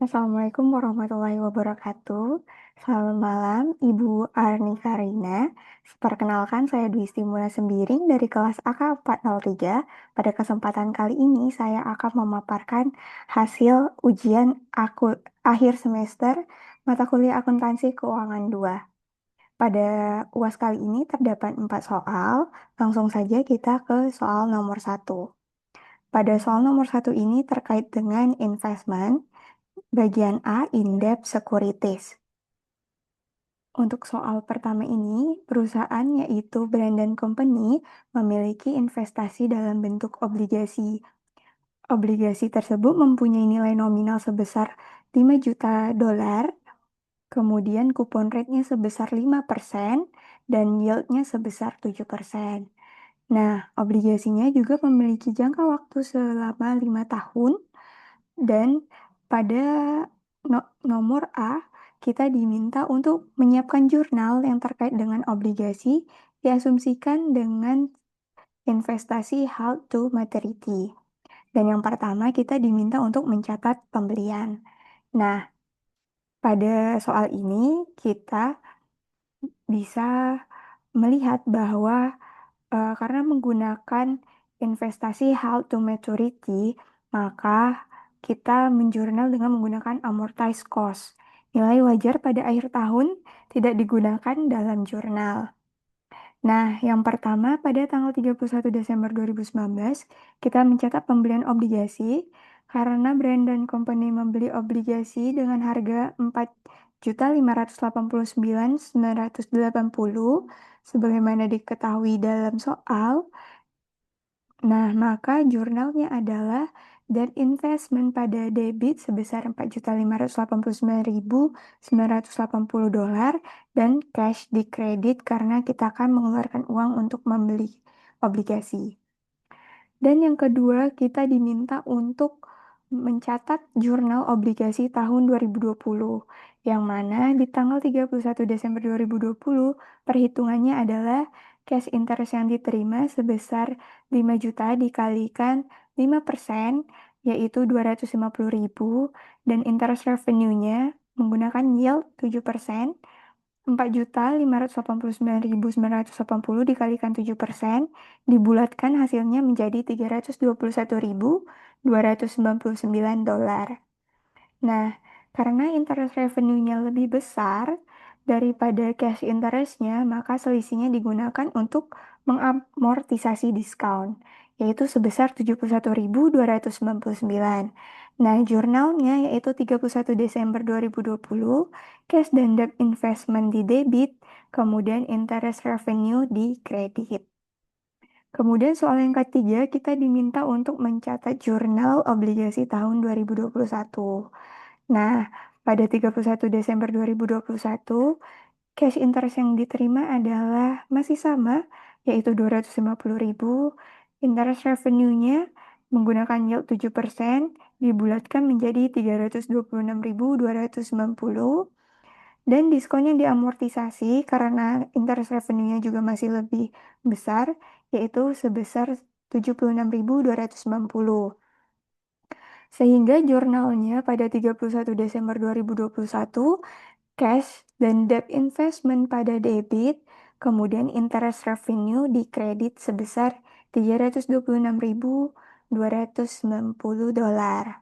Assalamualaikum warahmatullahi wabarakatuh. Selamat malam, Ibu Arni Karina. Perkenalkan, saya Dwi Stimula Sembiring dari kelas AK403. Pada kesempatan kali ini, saya akan memaparkan hasil ujian akhir semester mata kuliah akuntansi keuangan 2. Pada UAS kali ini terdapat 4 soal. Langsung saja kita ke soal nomor 1. Pada soal nomor 1 ini terkait dengan investment. Bagian A, in-depth securities. Untuk soal pertama ini, perusahaan yaitu Brandon Company memiliki investasi dalam bentuk obligasi. Obligasi tersebut mempunyai nilai nominal sebesar 5 juta dolar, kemudian kupon rate-nya sebesar 5%, dan yield-nya sebesar 7%. Nah, obligasinya juga memiliki jangka waktu selama 5 tahun, dan pada nomor A, kita diminta untuk menyiapkan jurnal yang terkait dengan obligasi diasumsikan dengan investasi held to maturity. Dan yang pertama, kita diminta untuk mencatat pembelian. Nah, pada soal ini kita bisa melihat bahwa karena menggunakan investasi held to maturity, maka kita menjurnal dengan menggunakan amortized cost. Nilai wajar pada akhir tahun tidak digunakan dalam jurnal. Nah, yang pertama pada tanggal 31 Desember 2019, kita mencatat pembelian obligasi karena Brandon Company membeli obligasi dengan harga 4.589.980 sebagaimana diketahui dalam soal. Nah, maka jurnalnya adalah debt investment pada debit sebesar 4.589.980 dolar dan cash di kredit karena kita akan mengeluarkan uang untuk membeli obligasi. Dan yang kedua, kita diminta untuk mencatat jurnal obligasi tahun 2020, yang mana di tanggal 31 Desember 2020, perhitungannya adalah cash interest yang diterima sebesar 5 juta dikalikan 5%, yaitu 250.000, dan interest revenue-nya menggunakan yield 7%, 4.589.980 dikalikan 7%, dibulatkan hasilnya menjadi 321.299 dolar. Nah, karena interest revenue-nya lebih besar daripada cash interest-nya, maka selisihnya digunakan untuk mengamortisasi diskon, yaitu sebesar 71.299. Nah, jurnalnya yaitu 31 Desember 2020, cash dan debt investment di debit, kemudian interest revenue di kredit. Kemudian soal yang ketiga, kita diminta untuk mencatat jurnal obligasi tahun 2021. Nah, pada 31 Desember 2021, cash interest yang diterima adalah masih sama, yaitu 250.000. Interest revenue-nya menggunakan yield 7%, dibulatkan menjadi 326.290. Dan diskonnya diamortisasi karena interest revenue-nya juga masih lebih besar, yaitu sebesar 76.290. Sehingga jurnalnya pada 31 Desember 2021, cash dan debt investment pada debit, kemudian interest revenue di kredit sebesar 326.290 dolar.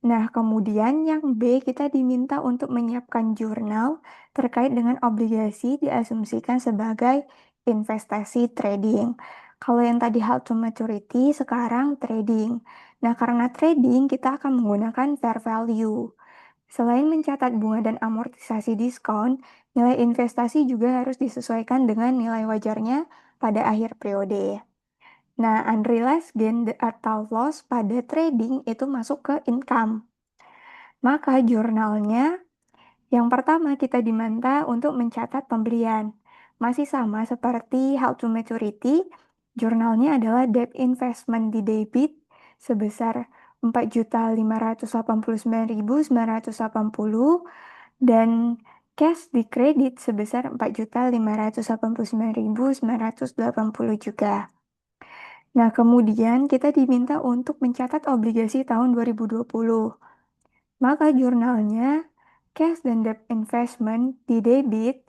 Nah, kemudian yang B, kita diminta untuk menyiapkan jurnal terkait dengan obligasi diasumsikan sebagai investasi trading. Kalau yang tadi held to maturity, sekarang trading. Nah, karena trading, kita akan menggunakan fair value. Selain mencatat bunga dan amortisasi diskon, nilai investasi juga harus disesuaikan dengan nilai wajarnya pada akhir periode. Nah, unrealized gain atau loss pada trading itu masuk ke income. Maka jurnalnya yang pertama kita diminta untuk mencatat pembelian. Masih sama seperti held to maturity, jurnalnya adalah debt investment di debit sebesar 4.589.980 dan cash di kredit sebesar 4.589.980 juga. Nah, kemudian kita diminta untuk mencatat obligasi tahun 2020. maka jurnalnya cash dan debt investment di debit,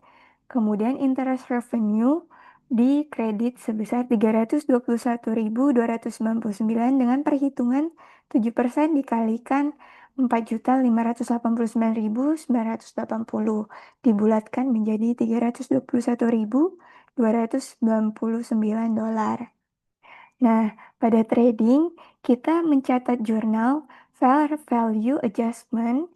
kemudian interest revenue di kredit sebesar 321.299 dengan perhitungan 7% dikalikan 4.589.980 dibulatkan menjadi $321.299. Nah, pada trading, kita mencatat jurnal fair value adjustment,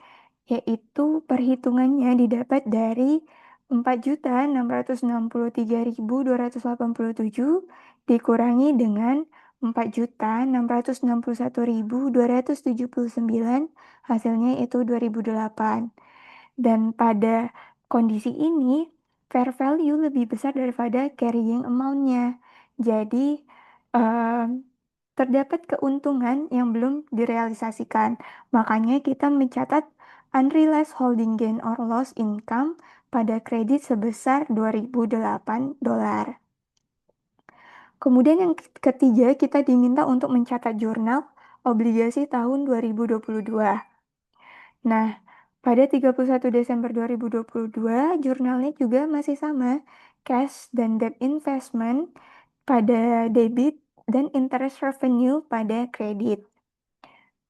yaitu perhitungannya didapat dari 4.663.287 dikurangi dengan 4.661.279, hasilnya itu 2008. Dan pada kondisi ini, fair value lebih besar daripada carrying amount-nya. Jadi, terdapat keuntungan yang belum direalisasikan. Makanya kita mencatat unrealized holding gain or loss income pada kredit sebesar $2.008. Kemudian yang ketiga, kita diminta untuk mencatat jurnal obligasi tahun 2022. Nah, pada 31 Desember 2022, jurnalnya juga masih sama, cash dan debt investment pada debit dan interest revenue pada kredit.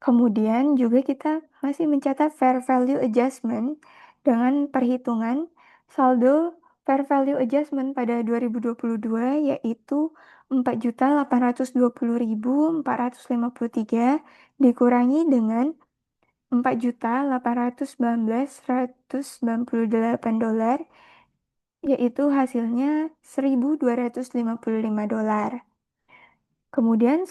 Kemudian juga kita masih mencatat fair value adjustment dengan perhitungan saldo fair value adjustment pada 2022 yaitu 4.820.453 dikurangi dengan $4.819.198, yaitu hasilnya $1.255. Kemudian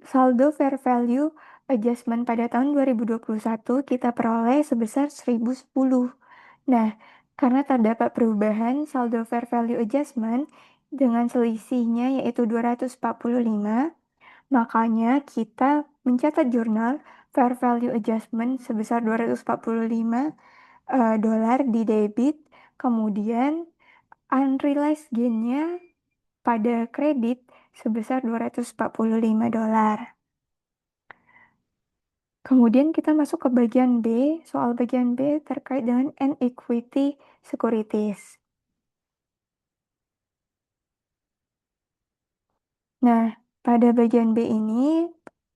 saldo fair value adjustment pada tahun 2021 kita peroleh sebesar 1.010. Nah, karena terdapat perubahan saldo fair value adjustment dengan selisihnya yaitu 245, makanya kita mencatat jurnal fair value adjustment sebesar 245 dolar di debit, kemudian unrealized gain-nya pada kredit sebesar 245 dolar. Kemudian kita masuk ke bagian B, soal bagian B terkait dengan equity securities. Nah, pada bagian B ini,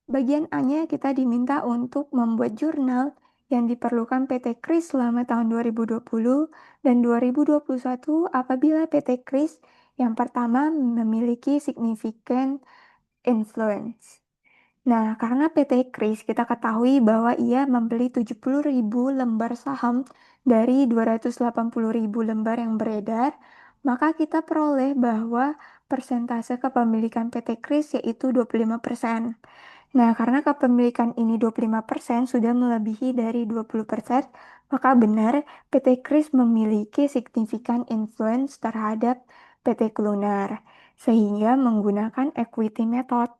bagian A-nya kita diminta untuk membuat jurnal yang diperlukan PT Kris selama tahun 2020 dan 2021 apabila PT Kris yang pertama memiliki significant influence. Nah, karena PT Kris kita ketahui bahwa ia membeli 70.000 lembar saham dari 280.000 lembar yang beredar, maka kita peroleh bahwa persentase kepemilikan PT Kris yaitu 25%. Nah, karena kepemilikan ini 25% sudah melebihi dari 20%, maka benar PT Kris memiliki signifikan influence terhadap PT Klunar, sehingga menggunakan equity method.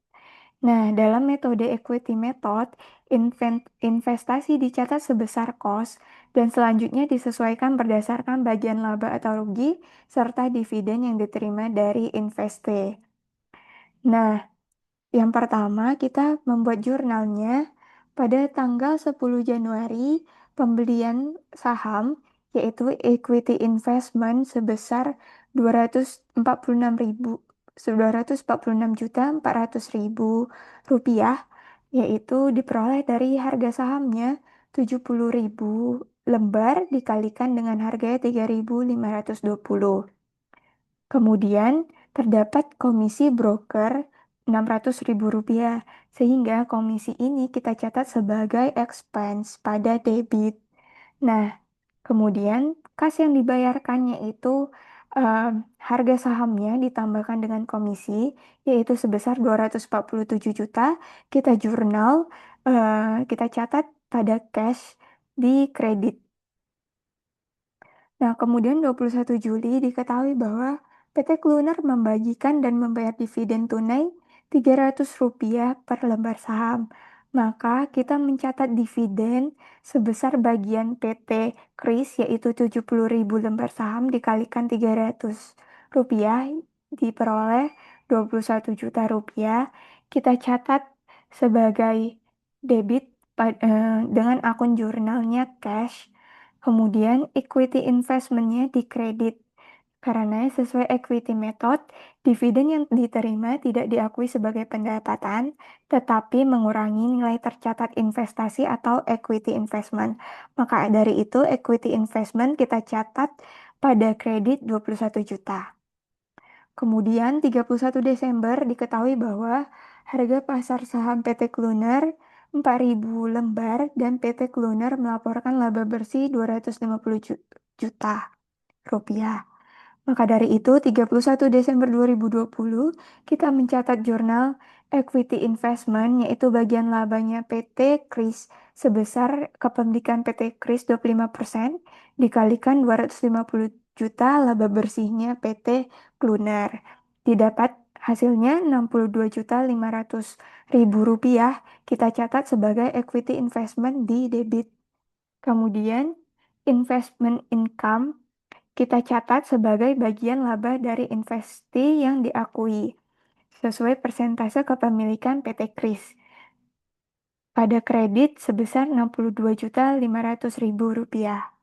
Nah, dalam metode equity method, investasi dicatat sebesar cost dan selanjutnya disesuaikan berdasarkan bagian laba atau rugi serta dividen yang diterima dari investasi. Nah, yang pertama, kita membuat jurnalnya pada tanggal 10 Januari, pembelian saham, yaitu equity investment sebesar 246.400.000 rupiah, yaitu diperoleh dari harga sahamnya 70.000 lembar dikalikan dengan harganya 3.520. Kemudian terdapat komisi broker Rp600.000, sehingga komisi ini kita catat sebagai expense pada debit. Nah, kemudian kas yang dibayarkannya itu harga sahamnya ditambahkan dengan komisi, yaitu sebesar 247 juta, kita jurnal, kita catat pada cash di kredit. Nah, kemudian 21 Juli diketahui bahwa PT Klunar membagikan dan membayar dividen tunai Rp300 per lembar saham. Maka kita mencatat dividen sebesar bagian PT Kris yaitu 70.000 lembar saham dikalikan Rp300 diperoleh Rp21 juta. Kita catat sebagai debit dengan akun jurnalnya cash, kemudian equity investmentnya di kredit. Karena sesuai equity method, dividen yang diterima tidak diakui sebagai pendapatan, tetapi mengurangi nilai tercatat investasi atau equity investment. Maka dari itu, equity investment kita catat pada kredit 21 juta. Kemudian 31 Desember diketahui bahwa harga pasar saham PT Kluner 4.000 lembar dan PT Kluner melaporkan laba bersih 250 juta rupiah. Maka dari itu, 31 Desember 2020, kita mencatat jurnal Equity Investment, yaitu bagian labanya PT Kris sebesar kepemilikan PT Kris 25% dikalikan 250 juta laba bersihnya PT Kluner. Didapat hasilnya 62.500.000 rupiah, kita catat sebagai equity investment di debit. Kemudian, investment income kita catat sebagai bagian laba dari investi yang diakui, sesuai persentase kepemilikan PT Kris. Pada kredit sebesar 62.500.000 rupiah.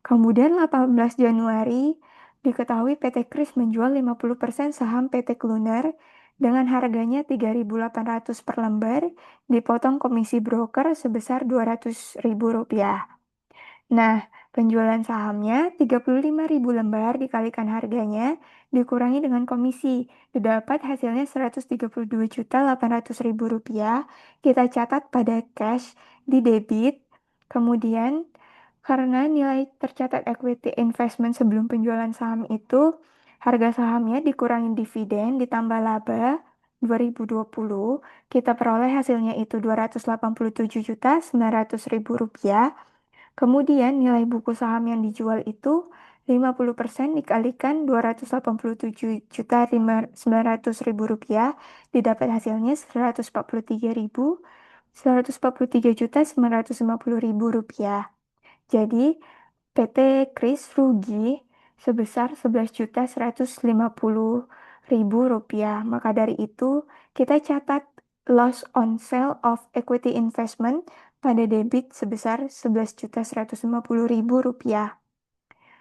Kemudian 18 Januari, diketahui PT Kris menjual 50% saham PT Kluner dengan harganya 3.800 per lembar, dipotong komisi broker sebesar 200.000 rupiah. Nah, penjualan sahamnya 35.000 lembar dikalikan harganya, dikurangi dengan komisi. Didapat hasilnya 132.800.000 rupiah. Kita catat pada cash di debit. Kemudian, karena nilai tercatat equity investment sebelum penjualan saham itu, harga sahamnya dikurangi dividen ditambah laba 2020, kita peroleh hasilnya itu 287.900.000 rupiah. Kemudian nilai buku saham yang dijual itu 50% dikalikan 287.900.000 rupiah, didapat hasilnya 143.950.000 rupiah. Jadi PT Kris rugi sebesar 11.150.000 rupiah. Maka dari itu kita catat loss on sale of equity investment pada debit sebesar 11.150.000 rupiah.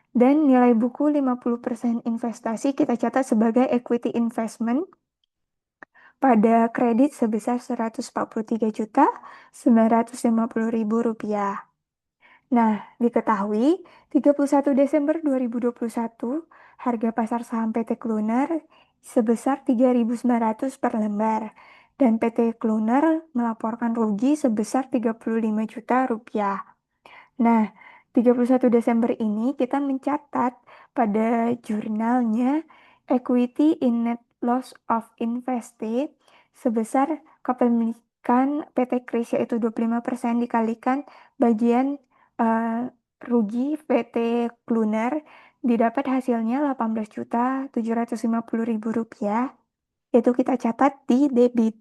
Dan nilai buku 50% investasi kita catat sebagai equity investment pada kredit sebesar 143.950.000 rupiah. Nah, diketahui 31 Desember 2021 harga pasar saham PT Kluner sebesar 3.900 per lembar dan PT Kluner melaporkan rugi sebesar 35 juta rupiah. Nah, 31 Desember ini kita mencatat pada jurnalnya Equity in Net Loss of Investee sebesar kepemilikan PT Kris yaitu 25% dikalikan bagian rugi PT Kluner, didapat hasilnya 18.750.000 rupiah, itu kita catat di debit.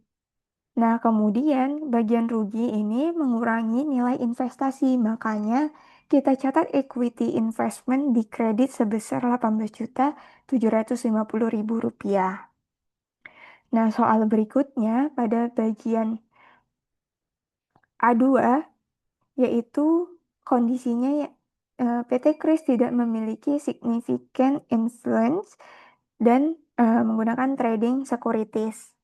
Nah, kemudian bagian rugi ini mengurangi nilai investasi, makanya kita catat equity investment di kredit sebesar 18.750.000 rupiah. Nah, soal berikutnya pada bagian A2, yaitu kondisinya PT Kris tidak memiliki significant influence dan menggunakan trading securities.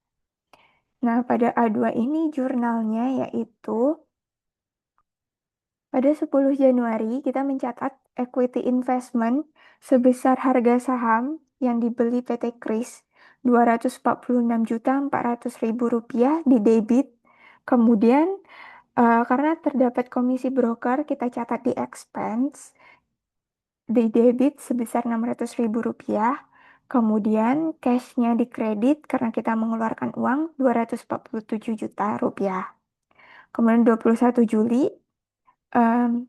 Nah, pada A2 ini jurnalnya yaitu pada 10 Januari kita mencatat equity investment sebesar harga saham yang dibeli PT Kris 246.400.000 rupiah di debit. Kemudian karena terdapat komisi broker, kita catat di expense, di debit sebesar 600.000 rupiah. Kemudian cashnya di kredit karena kita mengeluarkan uang 247 juta rupiah. Kemudian 21 Juli,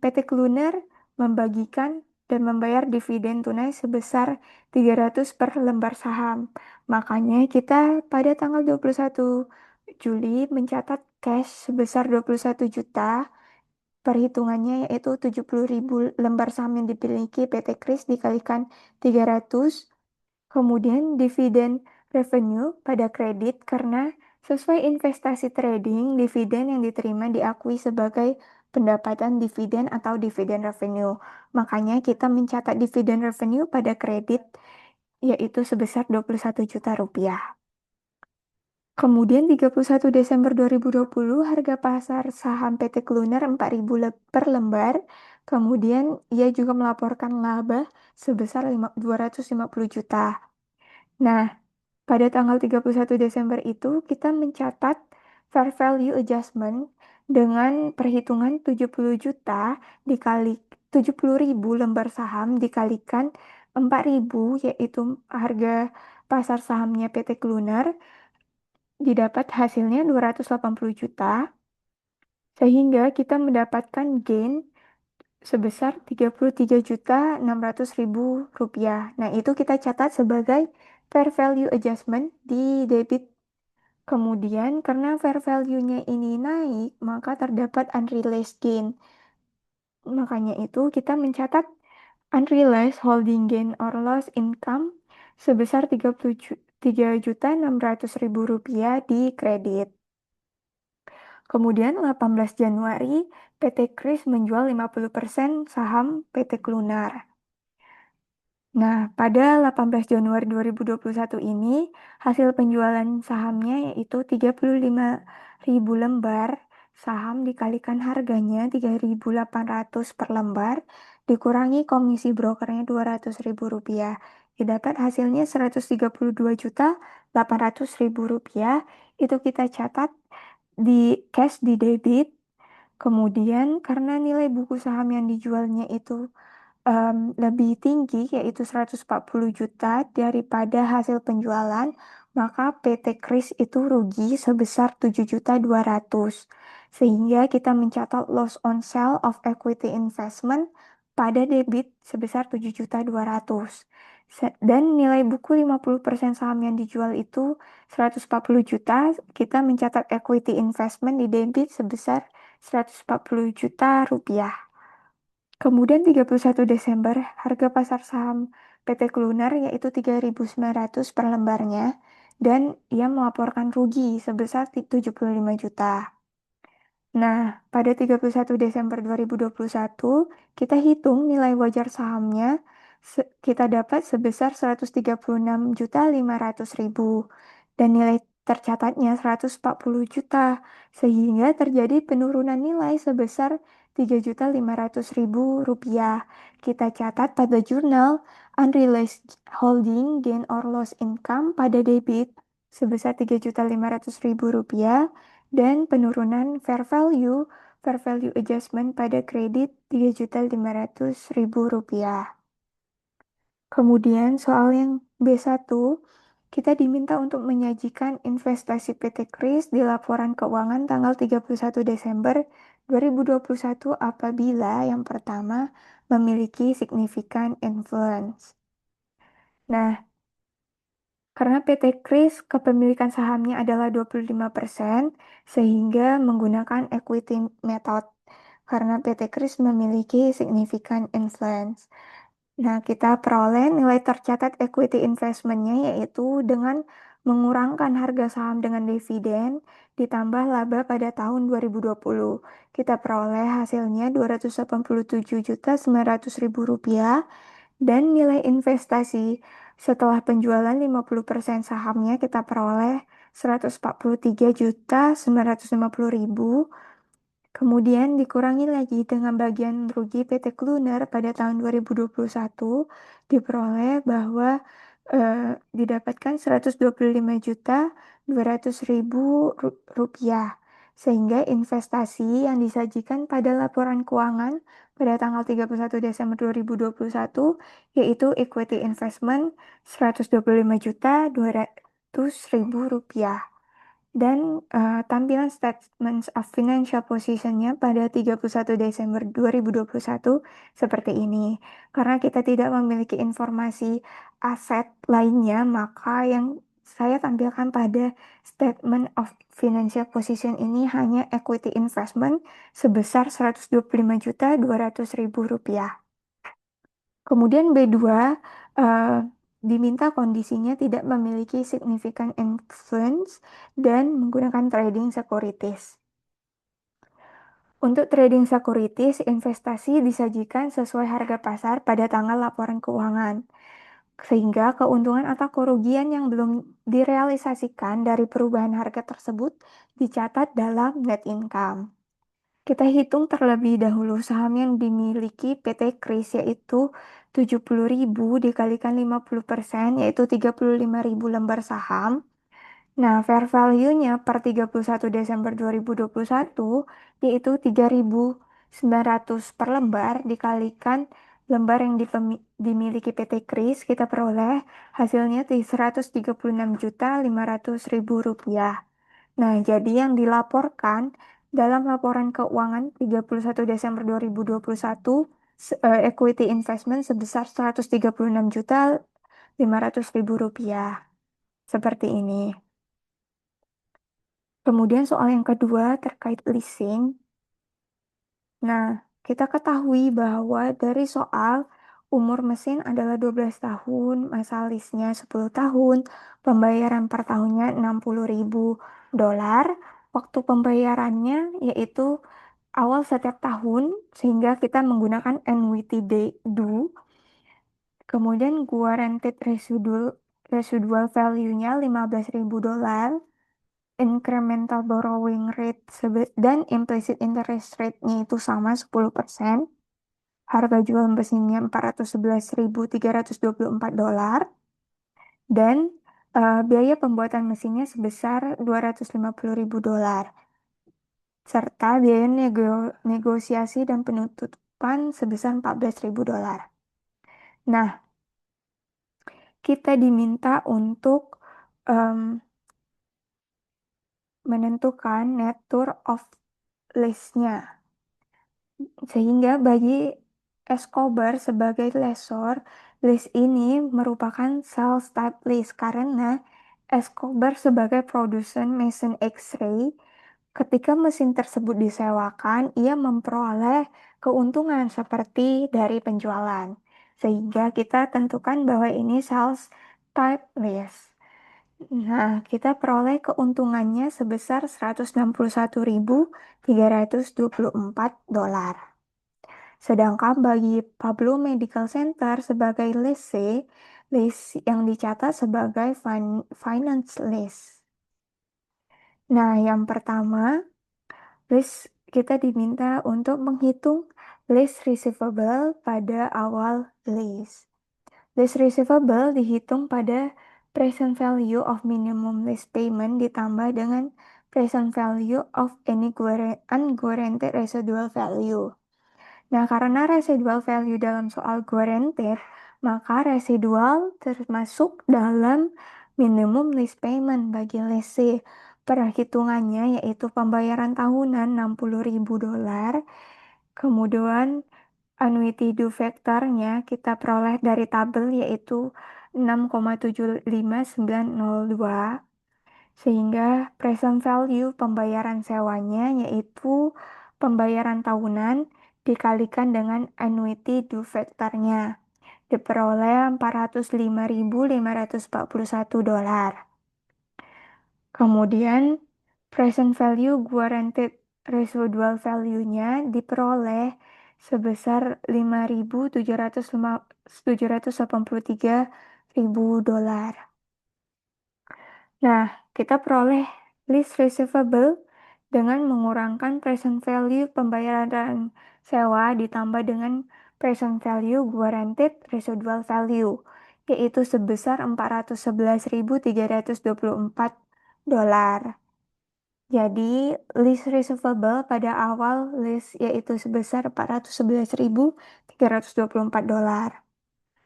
PT Kluner membagikan dan membayar dividen tunai sebesar 300 per lembar saham. Makanya kita pada tanggal 21 Juli mencatat cash sebesar 21 juta. Perhitungannya yaitu 70.000 lembar saham yang dimiliki PT Kris dikalikan 300. Kemudian dividen revenue pada kredit karena Sesuai investasi trading, dividen yang diterima diakui sebagai pendapatan dividen atau dividen revenue. Makanya kita mencatat dividen revenue pada kredit yaitu sebesar 21 juta rupiah. Kemudian 31 Desember 2020 harga pasar saham PT Kluner 4.000 per lembar. Kemudian ia juga melaporkan laba sebesar 250 juta. Nah, pada tanggal 31 Desember itu kita mencatat fair value adjustment dengan perhitungan 70 juta dikali 70.000 lembar saham dikalikan 4.000 yaitu harga pasar sahamnya PT Kluner didapat hasilnya 280 juta sehingga kita mendapatkan gain sebesar 33.600.000 rupiah. Nah, itu kita catat sebagai fair value adjustment di debit. Kemudian, karena fair value-nya ini naik, maka terdapat unrealized gain. Makanya itu kita mencatat unrealized holding gain or loss income sebesar 3.600.000 rupiah di kredit. Kemudian 18 Januari, PT Kris menjual 50% saham PT Klunar. Nah, pada 18 Januari 2021 ini, hasil penjualan sahamnya yaitu 35.000 lembar saham dikalikan harganya 3.800 per lembar, dikurangi komisi brokernya 200.000 rupiah. Didapat hasilnya 132.800.000 rupiah. Itu kita catat di cash di debit. Kemudian karena nilai buku saham yang dijualnya itu lebih tinggi, yaitu 140 juta daripada hasil penjualan, maka PT Kris itu rugi sebesar 7.200.000. Sehingga kita mencatat loss on sale of equity investment pada debit sebesar 7.200.000. Dan nilai buku 50% saham yang dijual itu 140 juta, kita mencatat equity investment di debit sebesar 140 juta rupiah. Kemudian 31 Desember, harga pasar saham PT Kluner yaitu 3.900 per lembarnya dan ia melaporkan rugi sebesar 75 juta. Nah, pada 31 Desember 2021, kita hitung nilai wajar sahamnya kita dapat sebesar 136.500.000 dan nilai tercatatnya 140 juta sehingga terjadi penurunan nilai sebesar 3.500.000 rupiah. Kita catat pada jurnal unrealized holding gain or loss income pada debit sebesar 3.500.000 rupiah dan penurunan fair value adjustment pada kredit 3.500.000 rupiah. Kemudian soal yang B1, kita diminta untuk menyajikan investasi PT Kris di laporan keuangan tanggal 31 Desember 2021 apabila yang pertama memiliki signifikan influence. Nah, karena PT Kris kepemilikan sahamnya adalah 25%, sehingga menggunakan equity method. Karena PT Kris memiliki signifikan influence. Nah, kita peroleh nilai tercatat equity investment-nya yaitu dengan mengurangkan harga saham dengan dividen ditambah laba pada tahun 2020. Kita peroleh hasilnya 287.900.000 rupiah dan nilai investasi setelah penjualan 50% sahamnya kita peroleh 143.950.000. Kemudian dikurangi lagi dengan bagian rugi PT Kluner pada tahun 2021 diperoleh bahwa didapatkan 125.200.000 rupiah. Sehingga investasi yang disajikan pada laporan keuangan pada tanggal 31 Desember 2021 yaitu equity investment 125.200.000 rupiah. Dan tampilan statement of financial position-nya pada 31 Desember 2021 seperti ini. Karena kita tidak memiliki informasi aset lainnya, maka yang saya tampilkan pada statement of financial position ini hanya equity investment sebesar 125.200.000 rupiah. Kemudian B2, diminta kondisinya tidak memiliki significant influence dan menggunakan trading securities. Untuk trading securities, investasi disajikan sesuai harga pasar pada tanggal laporan keuangan, sehingga keuntungan atau kerugian yang belum direalisasikan dari perubahan harga tersebut dicatat dalam net income. Kita hitung terlebih dahulu saham yang dimiliki PT Kris, yaitu 70.000 dikalikan 50%, yaitu 35.000 lembar saham. Nah, fair value-nya per 31 Desember 2021 yaitu 3.900 per lembar dikalikan lembar yang dimiliki PT Kris, kita peroleh hasilnya di Rp136.500.000. Nah, jadi yang dilaporkan dalam laporan keuangan 31 Desember 2021, equity investment sebesar Rp136.500.000. Seperti ini. Kemudian soal yang kedua terkait leasing. Nah, kita ketahui bahwa dari soal umur mesin adalah 12 tahun, masa lease-nya 10 tahun, pembayaran per tahunnya $60.000, waktu pembayarannya yaitu awal setiap tahun, sehingga kita menggunakan annuity due. Kemudian guaranteed residual value-nya $15.000, incremental borrowing rate dan implicit interest rate-nya itu sama 10%. Harga jual mesinnya $411.324. Dan biaya pembuatan mesinnya sebesar $250.000. Serta biaya negosiasi dan penutupan sebesar $14.000. Nah, kita diminta untuk menentukan nature of lease-nya. Sehingga bagi Escobar sebagai lessor, lease ini merupakan sales type lease karena Escobar sebagai produsen mesin X-ray, ketika mesin tersebut disewakan, ia memperoleh keuntungan seperti dari penjualan. Sehingga kita tentukan bahwa ini sales type lease. Nah, kita peroleh keuntungannya sebesar $161.324. Sedangkan bagi Pablo Medical Center sebagai lease yang dicatat sebagai finance lease. Nah, yang pertama, lease kita diminta untuk menghitung lease receivable pada awal lease. Lease receivable dihitung pada present value of minimum lease payment ditambah dengan present value of any unguaranteed residual value. Nah, karena residual value dalam soal guaranteed, maka residual termasuk dalam minimum lease payment bagi lessee. Perhitungannya yaitu pembayaran tahunan $60.000, kemudian annuity due factor-nya kita peroleh dari tabel yaitu 6,75902, sehingga present value pembayaran sewanya yaitu pembayaran tahunan dikalikan dengan annuity due factor-nya diperoleh $405.541. Kemudian present value guaranteed residual value-nya diperoleh sebesar $5.783.000. Nah, kita peroleh list receivable dengan mengurangkan present value pembayaran sewa ditambah dengan present value guaranteed residual value, yaitu sebesar $411.324. Jadi, list receivable pada awal list yaitu sebesar $411.324.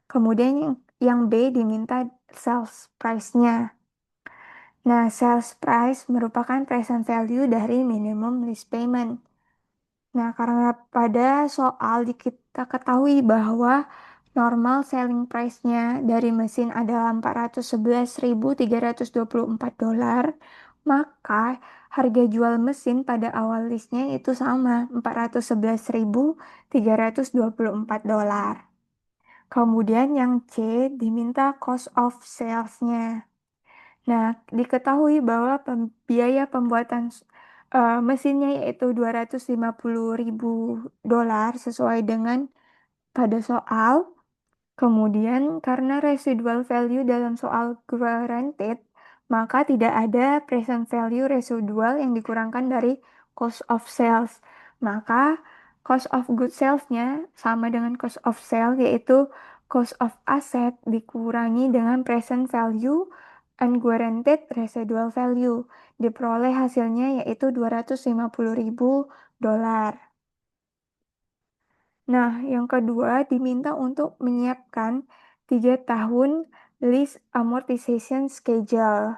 Kemudian yang B diminta sales price-nya. Nah, sales price merupakan present value dari minimum list payment. Nah, karena pada soal kita ketahui bahwa normal selling price-nya dari mesin adalah $411.324, maka harga jual mesin pada awal listnya itu sama, $411.324. Kemudian yang C diminta cost of sales-nya. Nah, diketahui bahwa biaya pembuatan mesinnya yaitu 250.000 dolar sesuai dengan pada soal. Kemudian, karena residual value dalam soal guaranteed, maka tidak ada present value residual yang dikurangkan dari cost of sales. Maka, cost of goods sales-nya sama dengan cost of sale, yaitu cost of asset dikurangi dengan present value unguaranteed residual value. Diperoleh hasilnya yaitu 250.000 dolar. Nah, yang kedua diminta untuk menyiapkan 3 tahun lease amortization schedule.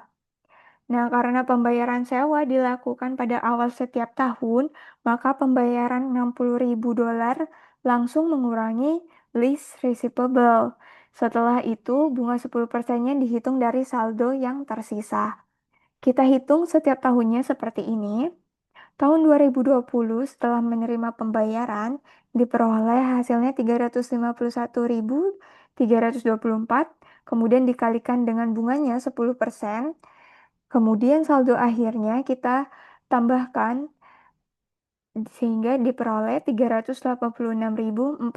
Nah, karena pembayaran sewa dilakukan pada awal setiap tahun, maka pembayaran 60.000 dolar langsung mengurangi lease receivable. Setelah itu, bunga 10%-nya dihitung dari saldo yang tersisa. Kita hitung setiap tahunnya seperti ini. Tahun 2020 setelah menerima pembayaran, diperoleh hasilnya 351.324, kemudian dikalikan dengan bunganya 10%, kemudian saldo akhirnya kita tambahkan sehingga diperoleh 386.456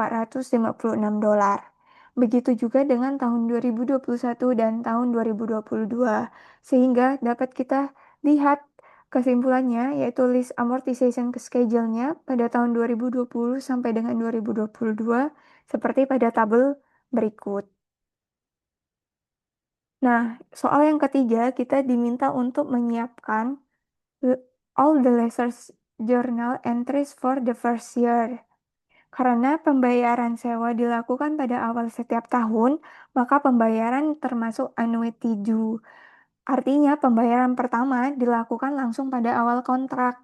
dolar. Begitu juga dengan tahun 2021 dan tahun 2022, sehingga dapat kita lihat kesimpulannya yaitu list amortization schedule-nya pada tahun 2020 sampai dengan 2022 seperti pada tabel berikut. Nah, soal yang ketiga kita diminta untuk menyiapkan all the lessors journal entries for the first year. Karena pembayaran sewa dilakukan pada awal setiap tahun, maka pembayaran termasuk annuity due. Artinya pembayaran pertama dilakukan langsung pada awal kontrak.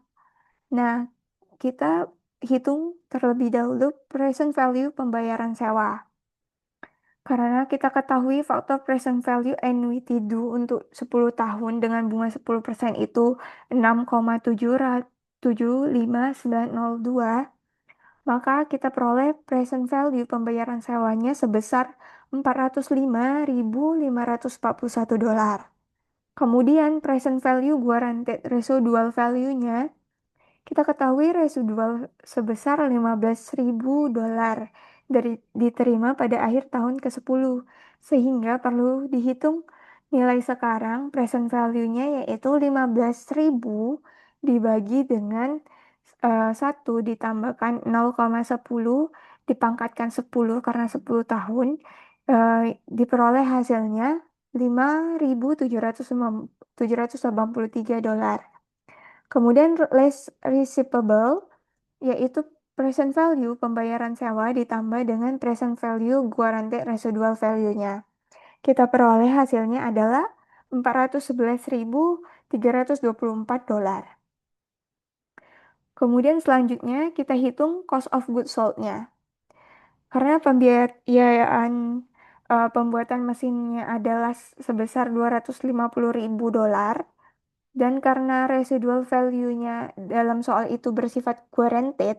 Nah, kita hitung terlebih dahulu present value pembayaran sewa. Karena kita ketahui faktor present value annuity due untuk 10 tahun dengan bunga 10% itu 6,75902, maka kita peroleh present value pembayaran sewanya sebesar 405.541 dolar. Kemudian present value guaranteed residual value-nya kita ketahui residual sebesar 15.000 dolar diterima pada akhir tahun ke-10, sehingga perlu dihitung nilai sekarang present value-nya yaitu 15.000 dibagi dengan 1 ditambahkan 0,10 dipangkatkan 10 karena 10 tahun, diperoleh hasilnya 5.783 dolar. Kemudian less receivable, yaitu present value pembayaran sewa ditambah dengan present value guaranteed residual value-nya. Kita peroleh hasilnya adalah 411.324 dolar. Kemudian selanjutnya kita hitung cost of goods sold-nya. Karena pembiayaan pembuatan mesinnya adalah sebesar 250.000 dolar, dan karena residual value-nya dalam soal itu bersifat guaranteed,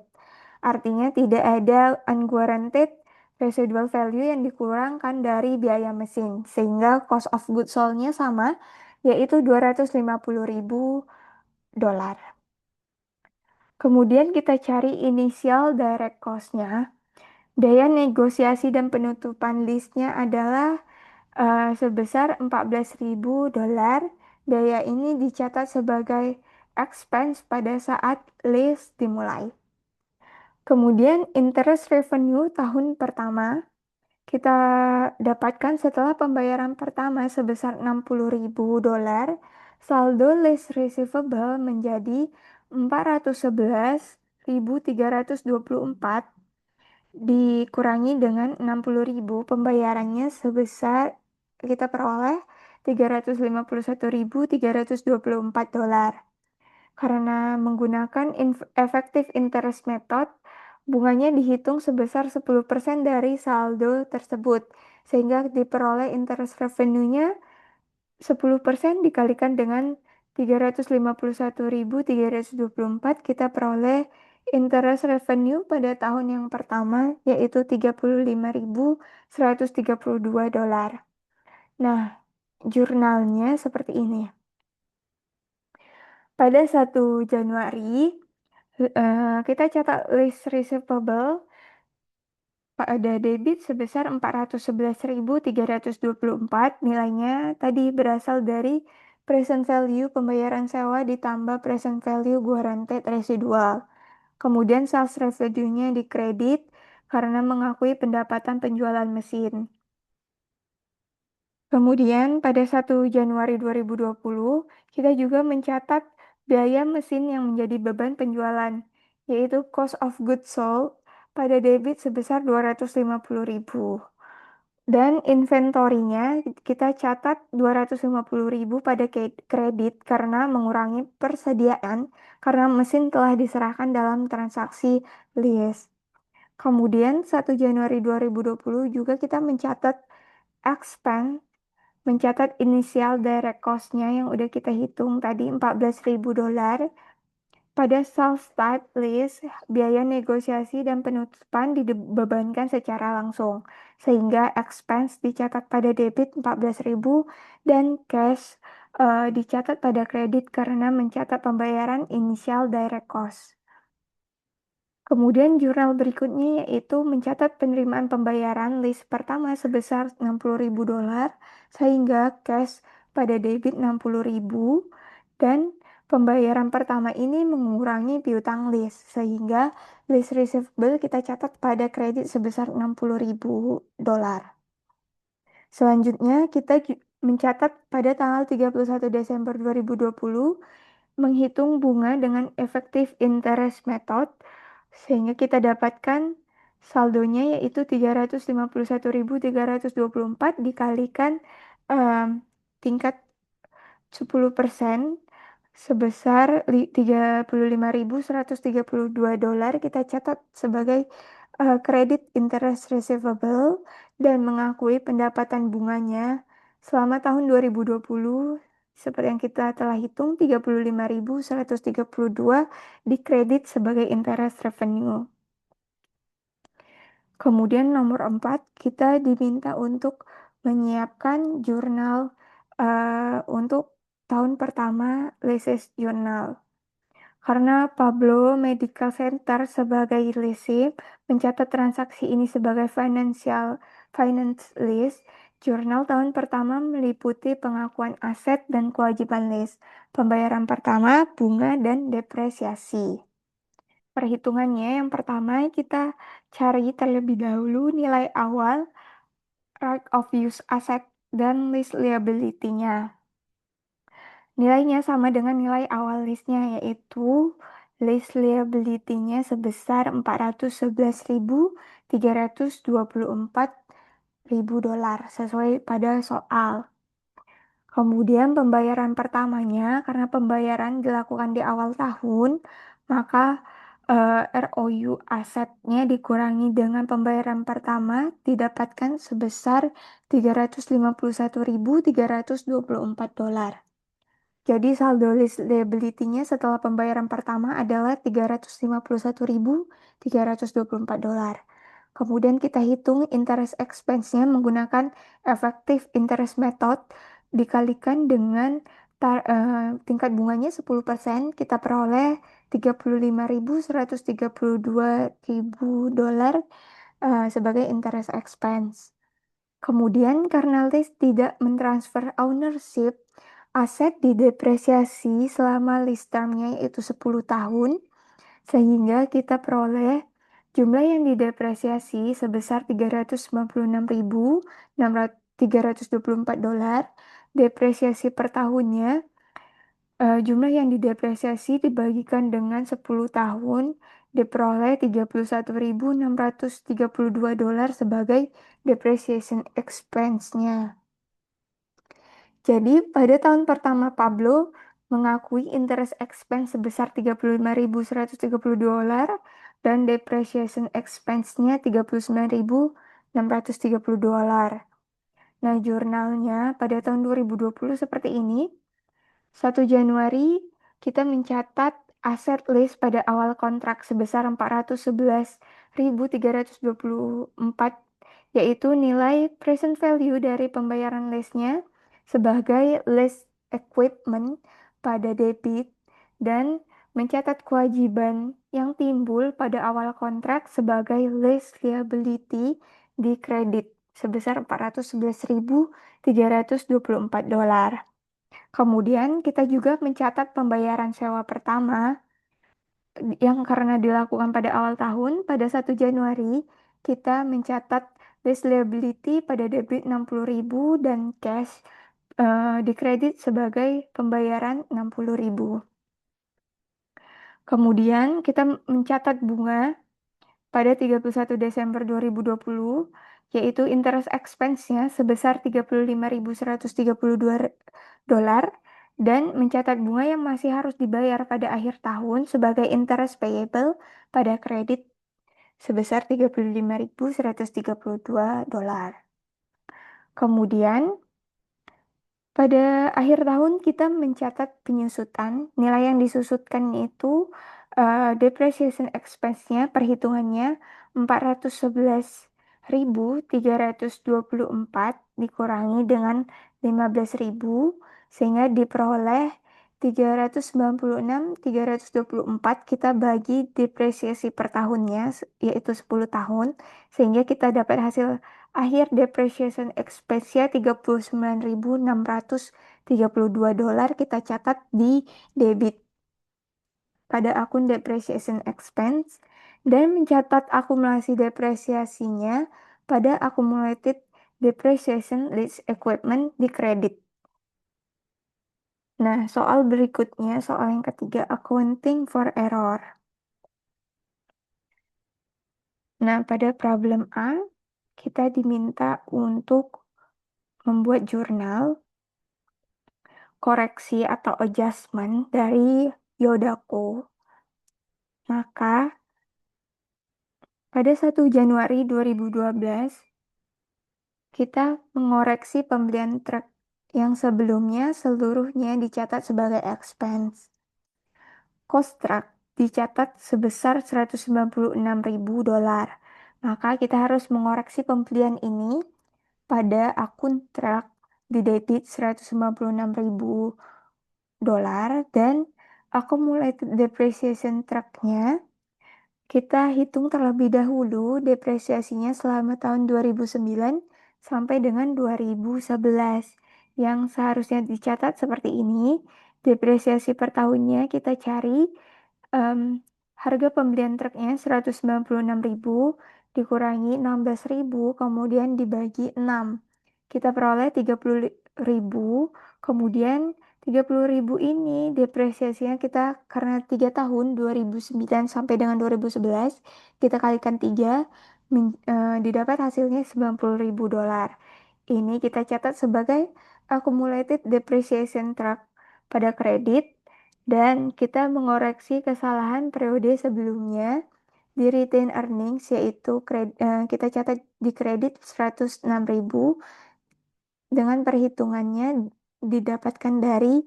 artinya tidak ada unguaranteed residual value yang dikurangkan dari biaya mesin, sehingga cost of goods sold-nya sama, yaitu 250.000 dolar. Kemudian kita cari initial direct cost-nya. Daya negosiasi dan penutupan listnya adalah sebesar 14.000 dolar. Daya ini dicatat sebagai expense pada saat list dimulai. Kemudian interest revenue tahun pertama kita dapatkan setelah pembayaran pertama sebesar 60.000 dolar. Saldo list receivable menjadi 411.324 dikurangi dengan 60.000, pembayarannya sebesar kita peroleh 351.324 dolar. Karena menggunakan effective interest method, bunganya dihitung sebesar 10% dari saldo tersebut, sehingga diperoleh interest revenue-nya 10% dikalikan dengan 351.324, kita peroleh Interest revenue pada tahun yang pertama yaitu 35.132 dolar. Nah, jurnalnya seperti ini. Pada 1 Januari, kita catat list receivable pada debit sebesar 411.324. Nilainya tadi berasal dari present value pembayaran sewa ditambah present value guaranteed residual. Kemudian sales revenue-nya dikredit karena mengakui pendapatan penjualan mesin. Kemudian pada 1 Januari 2020, kita juga mencatat biaya mesin yang menjadi beban penjualan, yaitu cost of goods sold pada debit sebesar 250.000. Dan inventorinya kita catat 250.000 pada kredit karena mengurangi persediaan karena mesin telah diserahkan dalam transaksi lease. Kemudian 1 Januari 2020 juga kita mencatat inisial direct cost-nya yang udah kita hitung tadi 14.000 dolar. Pada sales type list, biaya negosiasi dan penutupan dibebankan secara langsung, sehingga expense dicatat pada debit 14.000 dan cash dicatat pada kredit karena mencatat pembayaran inisial direct cost. Kemudian jurnal berikutnya yaitu mencatat penerimaan pembayaran list pertama sebesar 60.000 dolar, sehingga cash pada debit 60.000 dan pembayaran pertama ini mengurangi piutang list, sehingga list receivable kita catat pada kredit sebesar 60.000 dolar. Selanjutnya kita mencatat pada tanggal 31 Desember 2020 menghitung bunga dengan effective interest method sehingga kita dapatkan saldonya yaitu 351.324 dikalikan tingkat 10% sebesar 35.132 dolar kita catat sebagai kredit interest receivable dan mengakui pendapatan bunganya selama tahun 2020 seperti yang kita telah hitung 35.132 dikredit sebagai interest revenue. Kemudian nomor 4 kita diminta untuk menyiapkan jurnal untuk tahun pertama leases jurnal. Karena Pablo Medical Center sebagai leasing mencatat transaksi ini sebagai finance lease, jurnal tahun pertama meliputi pengakuan aset dan kewajiban lease, pembayaran pertama, bunga, dan depresiasi. Perhitungannya yang pertama kita cari terlebih dahulu nilai awal right of use asset dan lease liability-nya. Nilainya sama dengan nilai awal listnya, yaitu list liability-nya sebesar 411.324.000 dolar sesuai pada soal. Kemudian pembayaran pertamanya, karena pembayaran dilakukan di awal tahun, maka ROU asetnya dikurangi dengan pembayaran pertama didapatkan sebesar 351.324 dolar. Jadi saldo liability-nya setelah pembayaran pertama adalah 351.324 dolar. Kemudian kita hitung interest expense-nya menggunakan effective interest method dikalikan dengan tingkat bunganya 10%, kita peroleh 35.132.000 dolar sebagai interest expense. Kemudian karena list tidak mentransfer ownership, aset didepresiasi selama lease term-nya yaitu 10 tahun, sehingga kita peroleh jumlah yang didepresiasi sebesar 396.324 dolar. Depresiasi per tahunnya, jumlah yang didepresiasi dibagikan dengan 10 tahun, diperoleh 31.632 dolar sebagai depreciation expense-nya. Jadi, pada tahun pertama Pablo mengakui interest expense sebesar 35.132 dolar dan depreciation expense-nya 39.630 dolar. Nah, jurnalnya pada tahun 2020 seperti ini. 1 Januari kita mencatat aset list pada awal kontrak sebesar 411.324, yaitu nilai present value dari pembayaran listnya sebagai list equipment pada debit, dan mencatat kewajiban yang timbul pada awal kontrak sebagai list liability di kredit sebesar $411.324. Kemudian kita juga mencatat pembayaran sewa pertama yang karena dilakukan pada awal tahun, pada 1 Januari, kita mencatat list liability pada debit 60.000 dan cash di kredit sebagai pembayaran 60.000. Kemudian kita mencatat bunga pada 31 Desember 2020, yaitu interest expense-nya sebesar $35.132 dan mencatat bunga yang masih harus dibayar pada akhir tahun sebagai interest payable pada kredit sebesar $35.132. Kemudian pada akhir tahun kita mencatat penyusutan. Nilai yang disusutkan itu depreciation expense-nya perhitungannya 411.324 dikurangi dengan 15.000 sehingga diperoleh 396.324. Kita bagi depresiasi per tahunnya yaitu 10 tahun sehingga kita dapat hasil akhir depreciation expense-nya $39.632. Kita catat di debit pada akun depreciation expense dan mencatat akumulasi depresiasinya pada accumulated depreciation list equipment di kredit. Nah, soal berikutnya, soal yang ketiga, accounting for error. Nah, pada problem A, kita diminta untuk membuat jurnal koreksi atau adjustment dari Yodako. Maka pada 1 Januari 2012 kita mengoreksi pembelian truk yang sebelumnya seluruhnya dicatat sebagai expense. Cost truk dicatat sebesar $196.000. Maka kita harus mengoreksi pembelian ini pada akun truk di debit $196.000 dan accumulated depreciation truknya kita hitung terlebih dahulu depresiasinya selama tahun 2009 sampai dengan 2011 yang seharusnya dicatat seperti ini. Depresiasi per tahunnya kita cari harga pembelian truknya 196.000 dikurangi 16.000 kemudian dibagi 6. Kita peroleh 30.000, kemudian 30.000 ini depresiasinya kita karena 3 tahun 2009 sampai dengan 2011 kita kalikan 3 didapat hasilnya $90.000. Ini kita catat sebagai accumulated depreciation truk pada kredit dan kita mengoreksi kesalahan periode sebelumnya di retain earnings yaitu kita catat di kredit 106.000 dengan perhitungannya didapatkan dari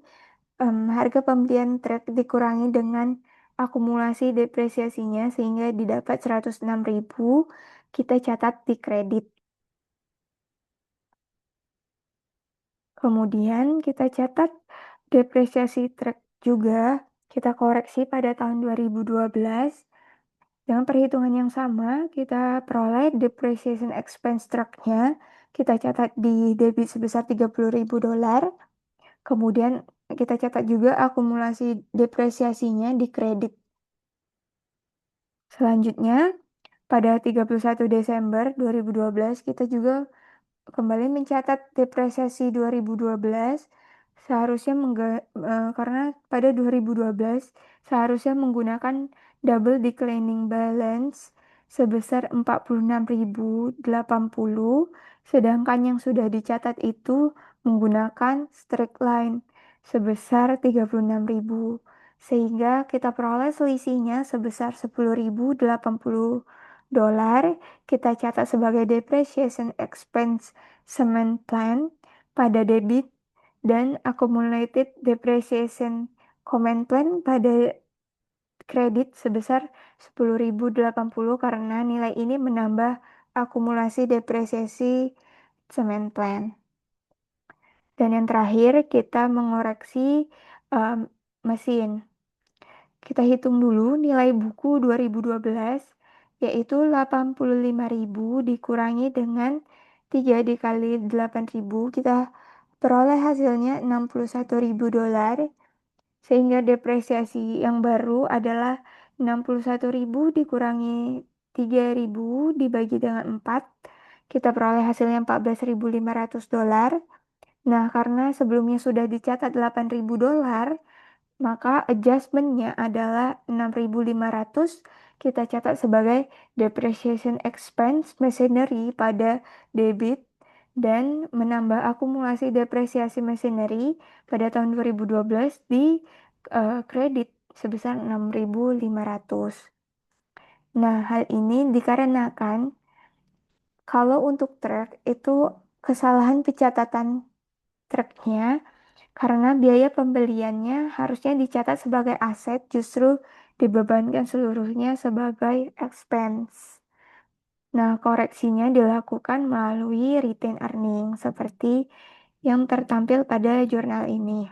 harga pembelian truk dikurangi dengan akumulasi depresiasinya sehingga didapat 106.000 kita catat di kredit. Kemudian kita catat depresiasi truk juga kita koreksi pada tahun 2012. Dengan perhitungan yang sama, kita peroleh depreciation expense truknya kita catat di debit sebesar $30.000. Kemudian kita catat juga akumulasi depresiasinya di kredit. Selanjutnya, pada 31 Desember 2012 kita juga kembali mencatat depresiasi 2012 seharusnya karena pada 2012 seharusnya menggunakan double declining balance sebesar 46.080, sedangkan yang sudah dicatat itu menggunakan straight line sebesar 36.000 sehingga kita peroleh selisihnya sebesar $10.080 kita catat sebagai depreciation expense cement plan pada debit dan accumulated depreciation comment plan pada kredit sebesar 10.080 karena nilai ini menambah akumulasi depresiasi semen plant. Dan yang terakhir, kita mengoreksi mesin. Kita hitung dulu nilai buku 2012, yaitu 85.000 dikurangi dengan 3 dikali 8.000, kita peroleh hasilnya $61.000, sehingga depresiasi yang baru adalah 61.000 dikurangi 3.000 dibagi dengan 4, kita peroleh hasilnya $14.500. Nah, karena sebelumnya sudah dicatat $8.000, maka adjustment-nya adalah 6.500, kita catat sebagai depreciation expense machinery pada debit dan menambah akumulasi depresiasi machinery pada tahun 2012 di kredit sebesar 6.500. Nah, hal ini dikarenakan kalau untuk truk itu kesalahan pencatatan truknya karena biaya pembeliannya harusnya dicatat sebagai aset, justru dibebankan seluruhnya sebagai expense. Nah, koreksinya dilakukan melalui retained earning seperti yang tertampil pada jurnal ini.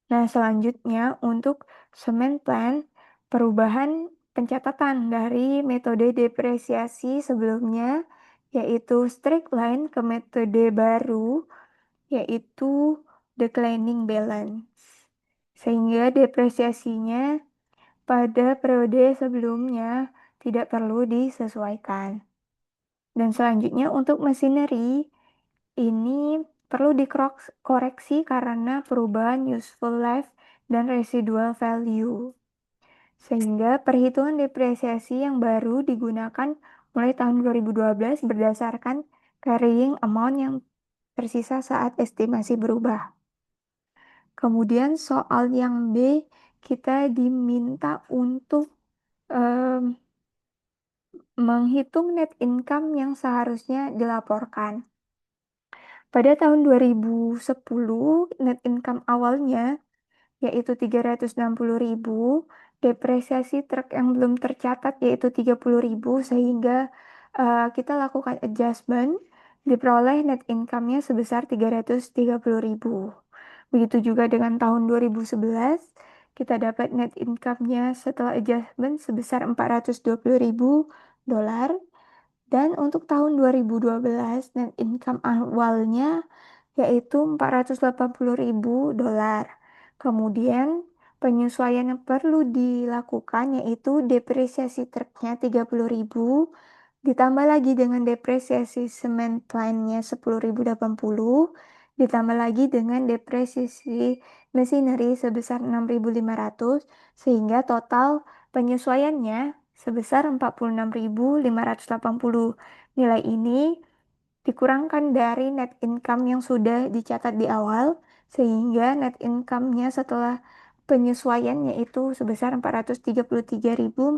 Nah, selanjutnya untuk semen plant, perubahan pencatatan dari metode depresiasi sebelumnya, yaitu straight line, ke metode baru, yaitu declining balance. Sehingga depresiasinya pada periode sebelumnya tidak perlu disesuaikan. Dan selanjutnya untuk machinery, ini perlu dikoreksi karena perubahan useful life dan residual value. Sehingga perhitungan depresiasi yang baru digunakan mulai tahun 2012 berdasarkan carrying amount yang tersisa saat estimasi berubah. Kemudian soal yang B, kita diminta untuk menghitung net income yang seharusnya dilaporkan. Pada tahun 2010, net income awalnya yaitu 360.000, depresiasi truk yang belum tercatat yaitu 30.000, sehingga kita lakukan adjustment, diperoleh net income-nya sebesar 330.000. Begitu juga dengan tahun 2011, kita dapat net income-nya setelah adjustment sebesar $420.000. Dan untuk tahun 2012, net income awalnya yaitu $480.000. Kemudian penyesuaian yang perlu dilakukan yaitu depresiasi truknya 30.000, ditambah lagi dengan depresiasi semen plant-nya 10.080, ditambah lagi dengan depresiasi machinery sebesar 6.500, sehingga total penyesuaiannya sebesar 46.580. Nilai ini dikurangkan dari net income yang sudah dicatat di awal, sehingga net income-nya setelah penyesuaian yaitu sebesar 433.420.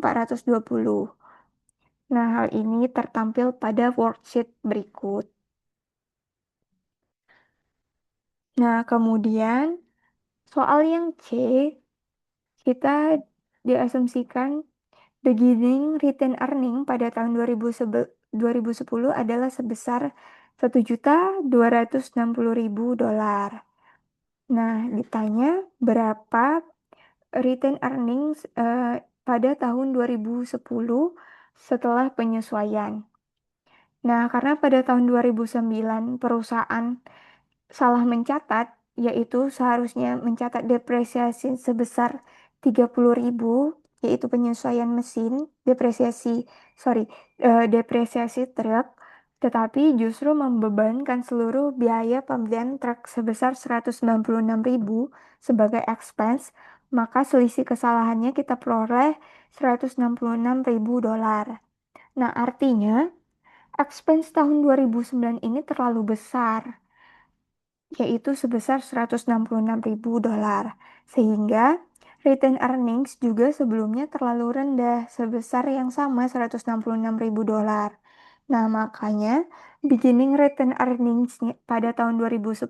Nah, hal ini tertampil pada worksheet berikut. Nah, kemudian soal yang C, kita diasumsikan beginning retained earning pada tahun 2010 adalah sebesar $1.260.000. Nah, ditanya berapa retained earnings pada tahun 2010 setelah penyesuaian. Nah, karena pada tahun 2009 perusahaan salah mencatat, yaitu seharusnya mencatat depresiasi sebesar 30.000, yaitu penyesuaian mesin, depresiasi truk, tetapi justru membebankan seluruh biaya pembelian truk sebesar 196.000 sebagai expense, maka selisih kesalahannya kita peroleh $166.000. Nah, artinya expense tahun 2009 ini terlalu besar, yaitu sebesar $166.000. Sehingga retained earnings juga sebelumnya terlalu rendah, sebesar yang sama $166.000. Nah, makanya beginning return earnings pada tahun 2010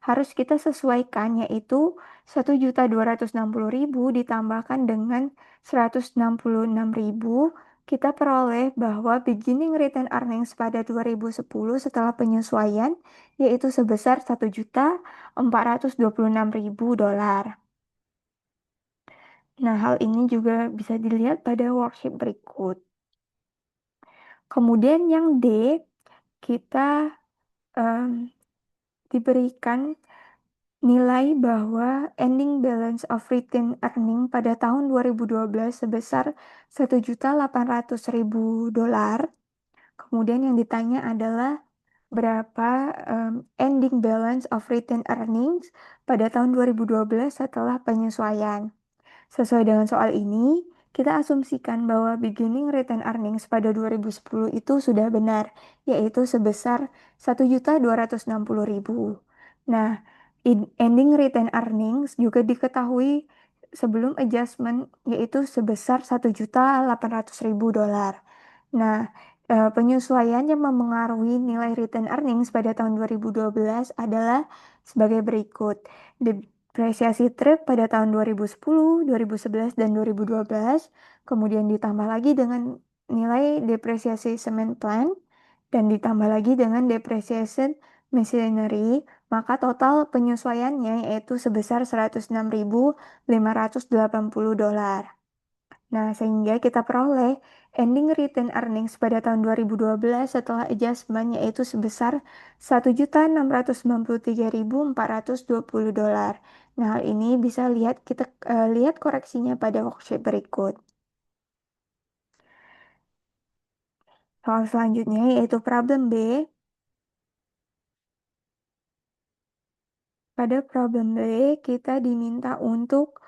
harus kita sesuaikan, yaitu 1.260.000 ditambahkan dengan 166.000, kita peroleh bahwa beginning return earnings pada 2010 setelah penyesuaian yaitu sebesar 1.426.000 dolar. Nah, hal ini juga bisa dilihat pada worksheet berikut. Kemudian yang D, kita em, diberikan nilai bahwa ending balance of retained earning pada tahun 2012 sebesar 1.800.000 dolar. Kemudian yang ditanya adalah berapa ending balance of retained earnings pada tahun 2012 setelah penyesuaian. Sesuai dengan soal ini, kita asumsikan bahwa beginning return earnings pada 2010 itu sudah benar, yaitu sebesar 1.260.000. Nah, ending return earnings juga diketahui sebelum adjustment, yaitu sebesar 1.800.000 dolar. Nah, penyesuaian yang memengaruhi nilai return earnings pada tahun 2012 adalah sebagai berikut. Depresiasi truk pada tahun 2010, 2011, dan 2012, kemudian ditambah lagi dengan nilai depresiasi cement plant, dan ditambah lagi dengan depreciation machinery, maka total penyesuaiannya yaitu sebesar 106.580 dolar. Nah, sehingga kita peroleh ending return earnings pada tahun 2012 setelah adjustment yaitu sebesar 1.693.420 dolar. Nah, hal ini bisa kita lihat koreksinya pada worksheet berikut. Soal selanjutnya yaitu problem B. Pada problem B, kita diminta untuk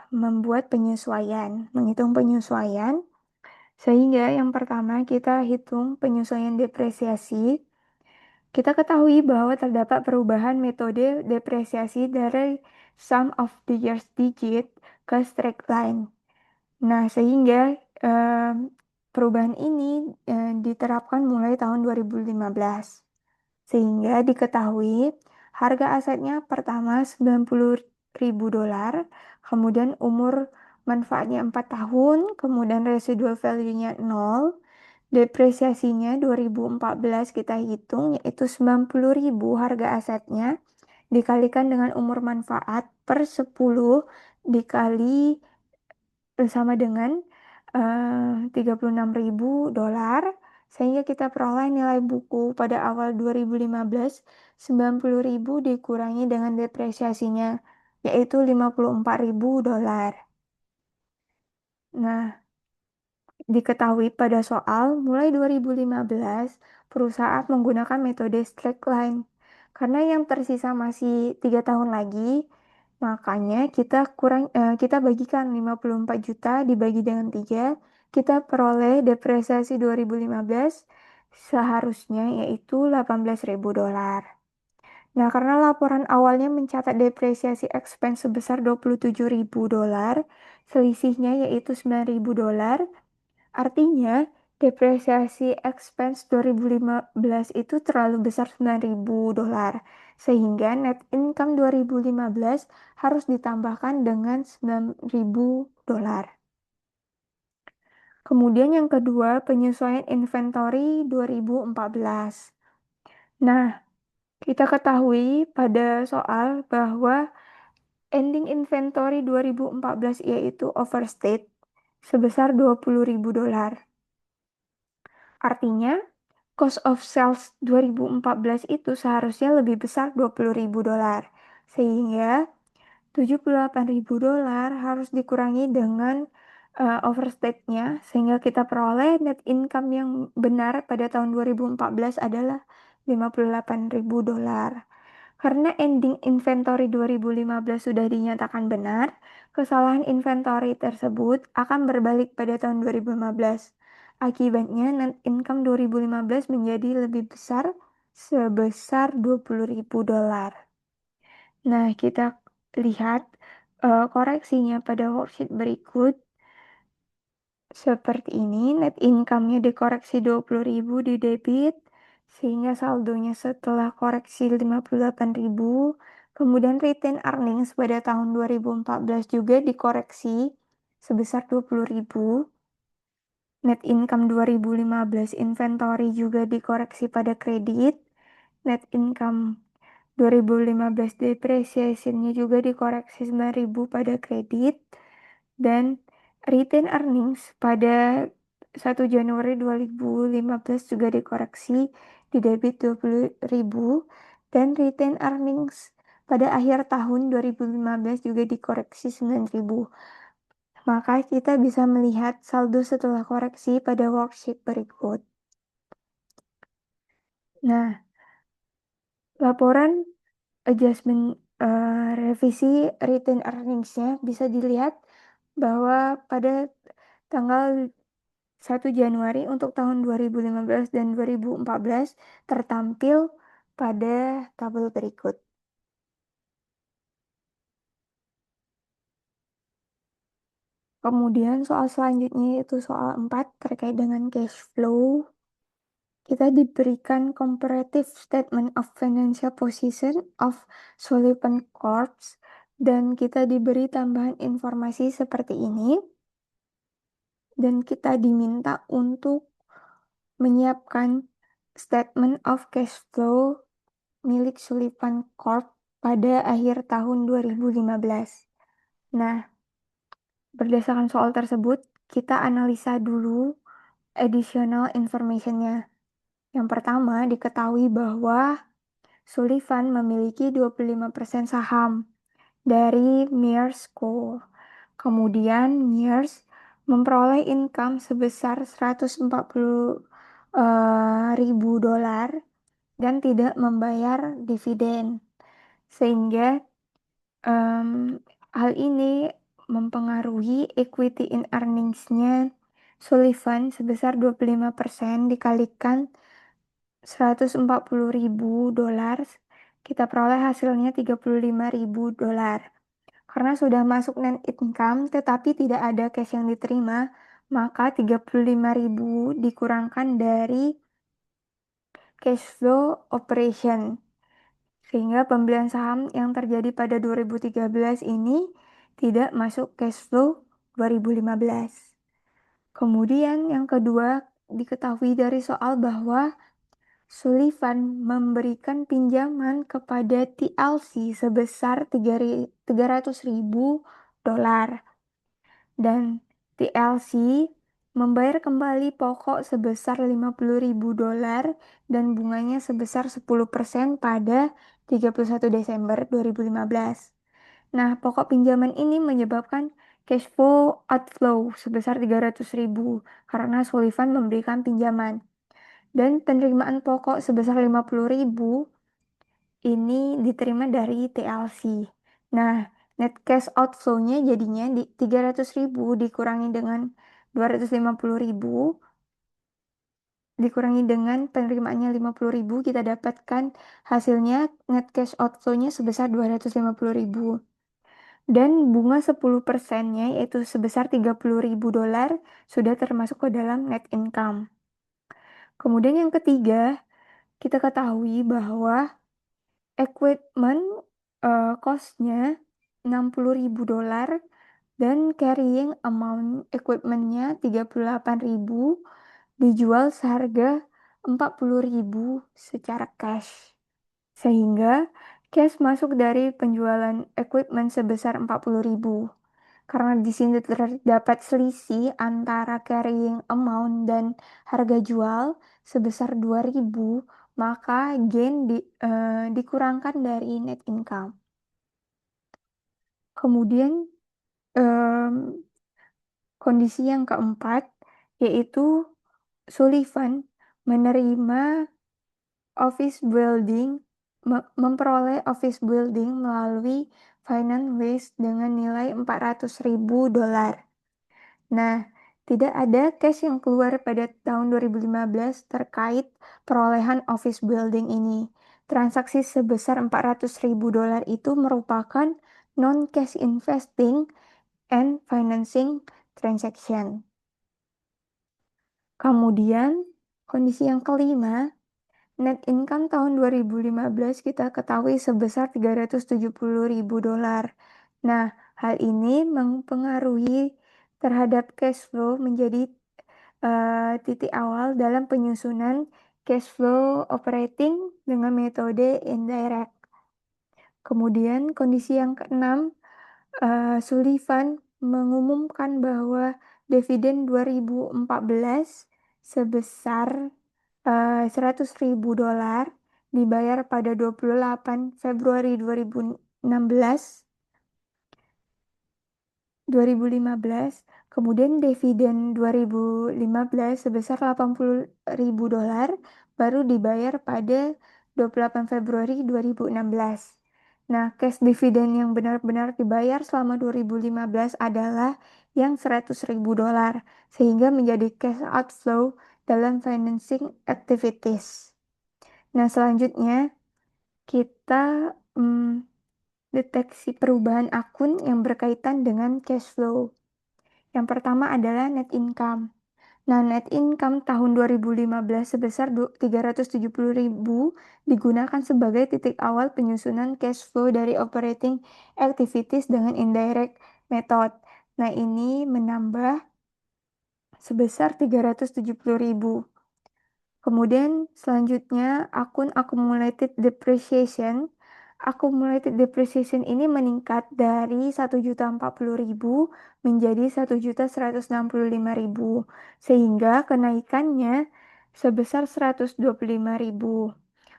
membuat penyesuaian, menghitung penyesuaian. Sehingga yang pertama kita hitung penyesuaian depresiasi. Kita ketahui bahwa terdapat perubahan metode depresiasi dari sum of the years digit ke straight line. Nah, sehingga perubahan ini diterapkan mulai tahun 2015. Sehingga diketahui harga asetnya pertama 90.000 dolar, kemudian umur manfaatnya 4 tahun, kemudian residual value-nya 0, depresiasinya 2014 kita hitung yaitu 90.000 harga asetnya dikalikan dengan umur manfaat per 10 dikali sama dengan 36.000 dolar, sehingga kita peroleh nilai buku pada awal 2015 90.000 dikurangi dengan depresiasinya yaitu 54.000 dolar. Nah, diketahui pada soal mulai 2015 perusahaan menggunakan metode straight line. Karena yang tersisa masih 3 tahun lagi, makanya kita bagikan 54 juta dibagi dengan 3, kita peroleh depresiasi 2015 seharusnya yaitu 18.000 dolar. Nah, karena laporan awalnya mencatat depresiasi expense sebesar 27.000 dolar, selisihnya yaitu 9.000 dolar. Artinya, depresiasi expense 2015 itu terlalu besar 9.000 dolar. Sehingga net income 2015 harus ditambahkan dengan 9.000 dolar. Kemudian yang kedua, penyesuaian inventory 2014. Nah, kita ketahui pada soal bahwa ending inventory 2014 yaitu overstate sebesar 20.000 dolar. Artinya, cost of sales 2014 itu seharusnya lebih besar 20.000 dolar. Sehingga 78.000 dolar harus dikurangi dengan overstate-nya sehingga kita peroleh net income yang benar pada tahun 2014 adalah 58.000 dolar. Karena ending inventory 2015 sudah dinyatakan benar, kesalahan inventory tersebut akan berbalik pada tahun 2015. Akibatnya net income 2015 menjadi lebih besar sebesar 20.000 dolar. Nah, kita lihat koreksinya pada worksheet berikut. Seperti ini, net income-nya dikoreksi 20.000 di debit, sehingga saldonya setelah koreksi 58.000. Kemudian retained earnings pada tahun 2014 juga dikoreksi sebesar 20.000. Net income 2015 inventory juga dikoreksi pada kredit. Net income 2015 depreciation-nya juga dikoreksi 9.000 pada kredit. Dan retained earnings pada 1 Januari 2015 juga dikoreksi di debit 20.000. Dan retained earnings pada akhir tahun 2015 juga dikoreksi 9.000. Maka kita bisa melihat saldo setelah koreksi pada worksheet berikut. Nah, laporan adjustment revisi retained earnings-nya bisa dilihat bahwa pada tanggal 1 Januari untuk tahun 2015 dan 2014 tertampil pada tabel berikut. Kemudian soal selanjutnya yaitu soal 4 terkait dengan cash flow. Kita diberikan comparative statement of financial position of Sullivan Corp dan kita diberi tambahan informasi seperti ini dan kita diminta untuk menyiapkan statement of cash flow milik Sullivan Corp pada akhir tahun 2015. Nah, berdasarkan soal tersebut, kita analisa dulu additional information-nya. Yang pertama, diketahui bahwa Sullivan memiliki 25% saham dari Mears Co. Kemudian Mears memperoleh income sebesar 140 ribu dolar dan tidak membayar dividen. Sehingga hal ini mempengaruhi equity in earnings-nya Sullivan sebesar 25% dikalikan 140 ribu dolar, kita peroleh hasilnya 35 ribu dolar. Karena sudah masuk net income tetapi tidak ada cash yang diterima, maka 35 ribu dikurangkan dari cash flow operation. Sehingga pembelian saham yang terjadi pada 2013 ini tidak masuk cash flow 2015. Kemudian yang kedua, diketahui dari soal bahwa Sullivan memberikan pinjaman kepada TLC sebesar 300.000 dolar dan TLC membayar kembali pokok sebesar 50.000 dolar dan bunganya sebesar 10% pada 31 Desember 2015. Nah, pokok pinjaman ini menyebabkan cash flow outflow sebesar 300.000 karena Sullivan memberikan pinjaman. Dan penerimaan pokok sebesar 50.000 ini diterima dari TLC. Nah, net cash outflow-nya jadinya di 300.000 dikurangi dengan 250.000 dikurangi dengan penerimaannya 50.000, kita dapatkan hasilnya net cash outflow-nya sebesar 250.000. Dan bunga 10%-nya yaitu sebesar 30.000 dolar sudah termasuk ke dalam net income. Kemudian yang ketiga, kita ketahui bahwa equipment cost-nya 60.000 dolar dan carrying amount equipment-nya 38.000 dijual seharga 40.000 secara cash. Sehingga cash masuk dari penjualan equipment sebesar 40.000. Karena di sini terdapat selisih antara carrying amount dan harga jual sebesar 2.000, maka gain dikurangkan dari net income. Kemudian kondisi yang keempat yaitu Sullivan menerima office building memperoleh office building melalui finance lease dengan nilai 400.000 dolar. Nah, tidak ada cash yang keluar pada tahun 2015 terkait perolehan office building ini. Transaksi sebesar 400.000 dolar itu merupakan non-cash investing and financing transaction. Kemudian, kondisi yang kelima, net income tahun 2015 kita ketahui sebesar 370.000 dolar. Nah, hal ini mempengaruhi terhadap cash flow menjadi titik awal dalam penyusunan cash flow operating dengan metode indirect. Kemudian kondisi yang keenam, Sullivan mengumumkan bahwa dividen 2014 sebesar 100.000 dolar dibayar pada 28 Februari 2015, kemudian dividen 2015 sebesar 80.000 dolar baru dibayar pada 28 Februari 2016. Nah, cash dividen yang benar-benar dibayar selama 2015 adalah yang 100.000 dolar, sehingga menjadi cash outflow dalam financing activities. Nah, selanjutnya kita deteksi perubahan akun yang berkaitan dengan cash flow. Yang pertama adalah net income. Nah, net income tahun 2015 sebesar 370.000 digunakan sebagai titik awal penyusunan cash flow dari operating activities dengan indirect method. Nah, ini menambah sebesar 370.000. Kemudian selanjutnya akun accumulated depreciation. Accumulated depreciation ini meningkat dari 1.040.000 menjadi 1.165.000 sehingga kenaikannya sebesar 125.000.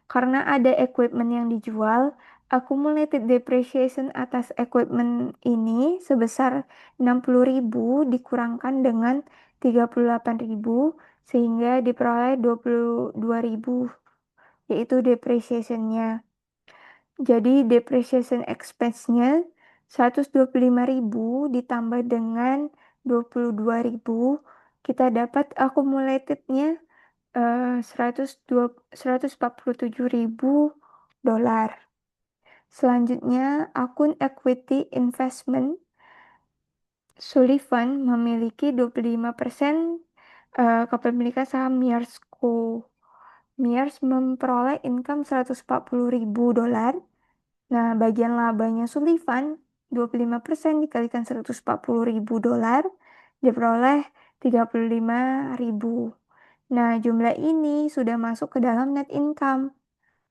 Karena ada equipment yang dijual, accumulated depreciation atas equipment ini sebesar 60.000 dikurangkan dengan 38.000 sehingga diperoleh 22.000, yaitu depreciation-nya. Jadi depreciation expense-nya 125.000 ditambah dengan 22.000, kita dapat accumulated-nya 147.000 dolar. Selanjutnya, akun equity investment. Sullivan memiliki 25% kepemilikan saham Mears Co. Mears memperoleh income 140.000 dolar. Nah, bagian labanya Sullivan 25% dikalikan 140.000 dolar diperoleh 35.000. Nah, jumlah ini sudah masuk ke dalam net income.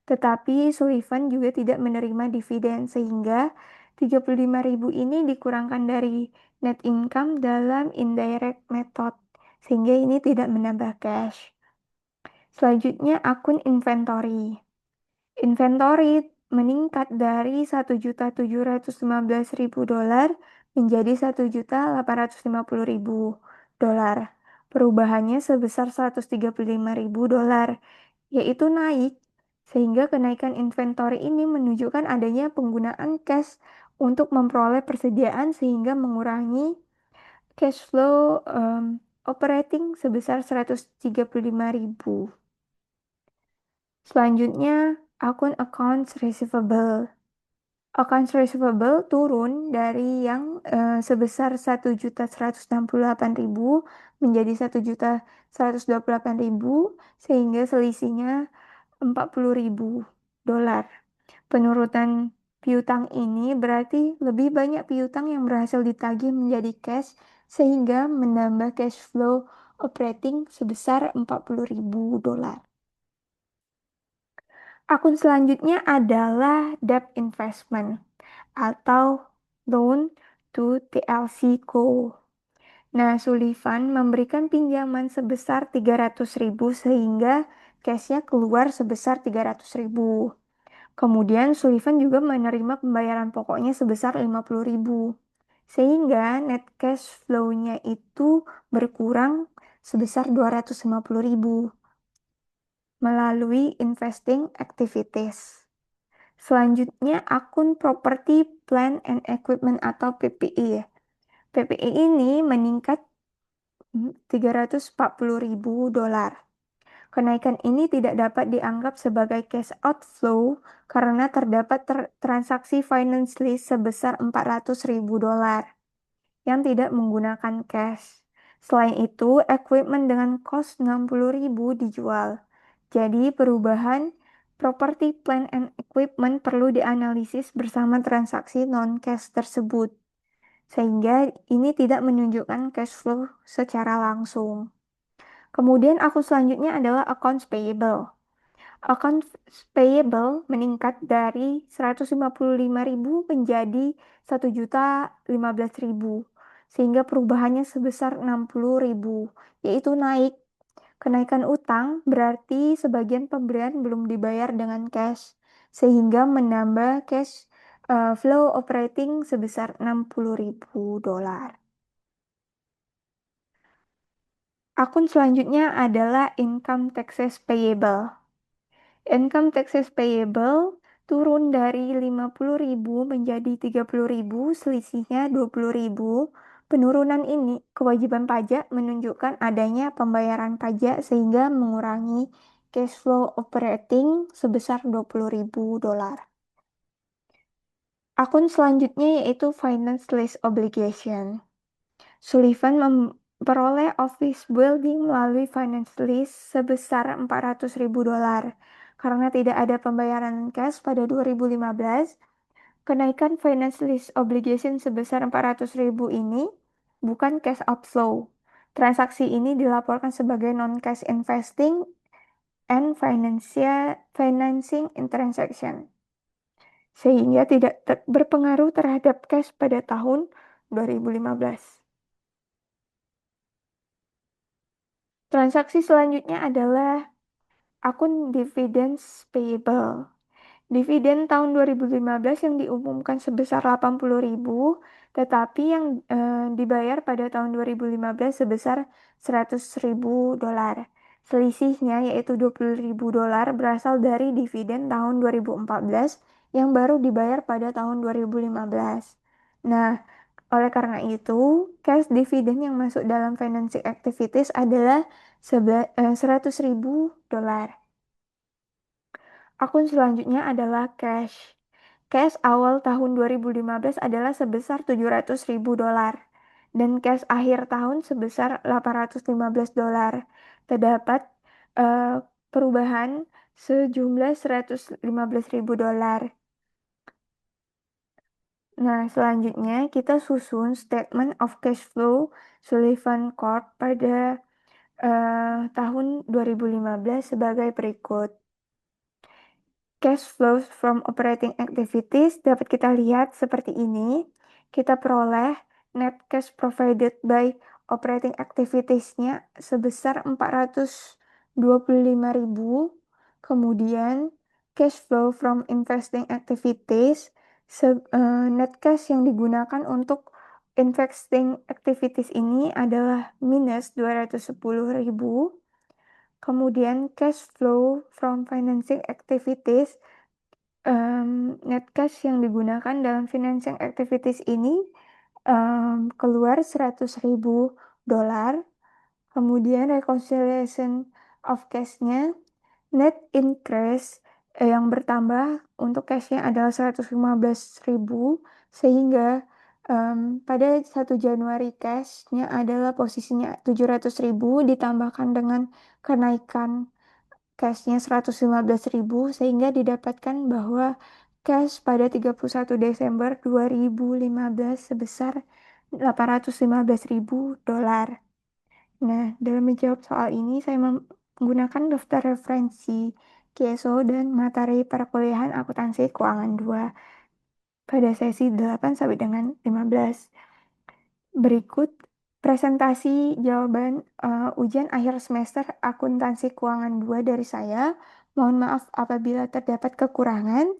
Tetapi Sullivan juga tidak menerima dividen sehingga 35.000 ini dikurangkan dari net income dalam indirect method sehingga ini tidak menambah cash. Selanjutnya akun inventory. Inventory meningkat dari 1.715.000 dolar menjadi 1.850.000 dolar. Perubahannya sebesar 135.000 dolar, yaitu naik, sehingga kenaikan inventory ini menunjukkan adanya penggunaan cash untuk memperoleh persediaan sehingga mengurangi cash flow operating sebesar 135.000. Selanjutnya, akun accounts receivable. Accounts receivable turun dari yang sebesar 1.168.000 menjadi 1.128.000 sehingga selisihnya 40.000 dolar. Penurunan piutang ini berarti lebih banyak piutang yang berhasil ditagih menjadi cash sehingga menambah cash flow operating sebesar 40.000 dolar. Akun selanjutnya adalah debt investment atau loan to TLC Co. Nah, Sullivan memberikan pinjaman sebesar 300.000 sehingga cashnya keluar sebesar 300.000. Kemudian Sullivan juga menerima pembayaran pokoknya sebesar 50.000. Sehingga net cash flow-nya itu berkurang sebesar 250.000 melalui investing activities. Selanjutnya akun property, plant and equipment atau PPE. PPE ini meningkat 340.000 dolar. Kenaikan ini tidak dapat dianggap sebagai cash outflow karena terdapat transaksi finance lease sebesar 400.000 dolar yang tidak menggunakan cash. Selain itu, equipment dengan kos 60.000 dijual. Jadi, perubahan property, plant, and equipment perlu dianalisis bersama transaksi non-cash tersebut, sehingga ini tidak menunjukkan cash flow secara langsung. Kemudian akun selanjutnya adalah accounts payable. Accounts payable meningkat dari 155.000 menjadi 1.015.000, sehingga perubahannya sebesar 60.000, yaitu naik. Kenaikan utang berarti sebagian pembelian belum dibayar dengan cash, sehingga menambah cash flow operating sebesar $60.000. Akun selanjutnya adalah income taxes payable. Income taxes payable turun dari 50.000 menjadi 30.000, selisihnya 20.000. Penurunan ini kewajiban pajak menunjukkan adanya pembayaran pajak sehingga mengurangi cash flow operating sebesar $20.000. Akun selanjutnya yaitu finance lease obligation. Sullivan memperoleh office building melalui finance lease sebesar $400.000. Karena tidak ada pembayaran cash pada 2015, kenaikan finance lease obligation sebesar $400.000 ini bukan cash outflow. Transaksi ini dilaporkan sebagai non-cash investing and financing transaction, sehingga tidak berpengaruh terhadap cash pada tahun 2015. Transaksi selanjutnya adalah akun dividends payable. Dividen tahun 2015 yang diumumkan sebesar 80.000, tetapi yang dibayar pada tahun 2015 sebesar $100.000. Selisihnya yaitu $20.000 berasal dari dividen tahun 2014 yang baru dibayar pada tahun 2015. Nah, oleh karena itu, cash dividen yang masuk dalam financing activities adalah $100.000. Akun selanjutnya adalah cash. Cash awal tahun 2015 adalah sebesar $700.000 dan cash akhir tahun sebesar $815. Terdapat perubahan sejumlah $115.000. Nah, selanjutnya kita susun statement of cash flow Sullivan Corp pada tahun 2015 sebagai berikut. Cash flows from operating activities dapat kita lihat seperti ini. Kita peroleh net cash provided by operating activities-nya sebesar $425.000. Kemudian cash flow from investing activities, net cash yang digunakan untuk investing activities ini adalah minus $210.000. Kemudian cash flow from financing activities, net cash yang digunakan dalam financing activities ini keluar $100.000. Kemudian reconciliation of cash-nya, net increase yang bertambah untuk cash-nya adalah $115.000, sehingga pada 1 Januari cash-nya adalah posisinya $700.000 ditambahkan dengan kenaikan cash-nya $115.000, sehingga didapatkan bahwa cash pada 31 Desember 2015 sebesar $815.000. Nah, dalam menjawab soal ini, saya menggunakan daftar referensi KSO dan materi perkuliahan akuntansi keuangan 2 pada sesi 8 sampai dengan 15. Berikut presentasi jawaban ujian akhir semester akuntansi keuangan 2 dari saya. Mohon maaf apabila terdapat kekurangan.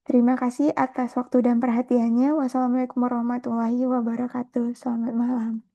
Terima kasih atas waktu dan perhatiannya. Wassalamualaikum warahmatullahi wabarakatuh. Selamat malam.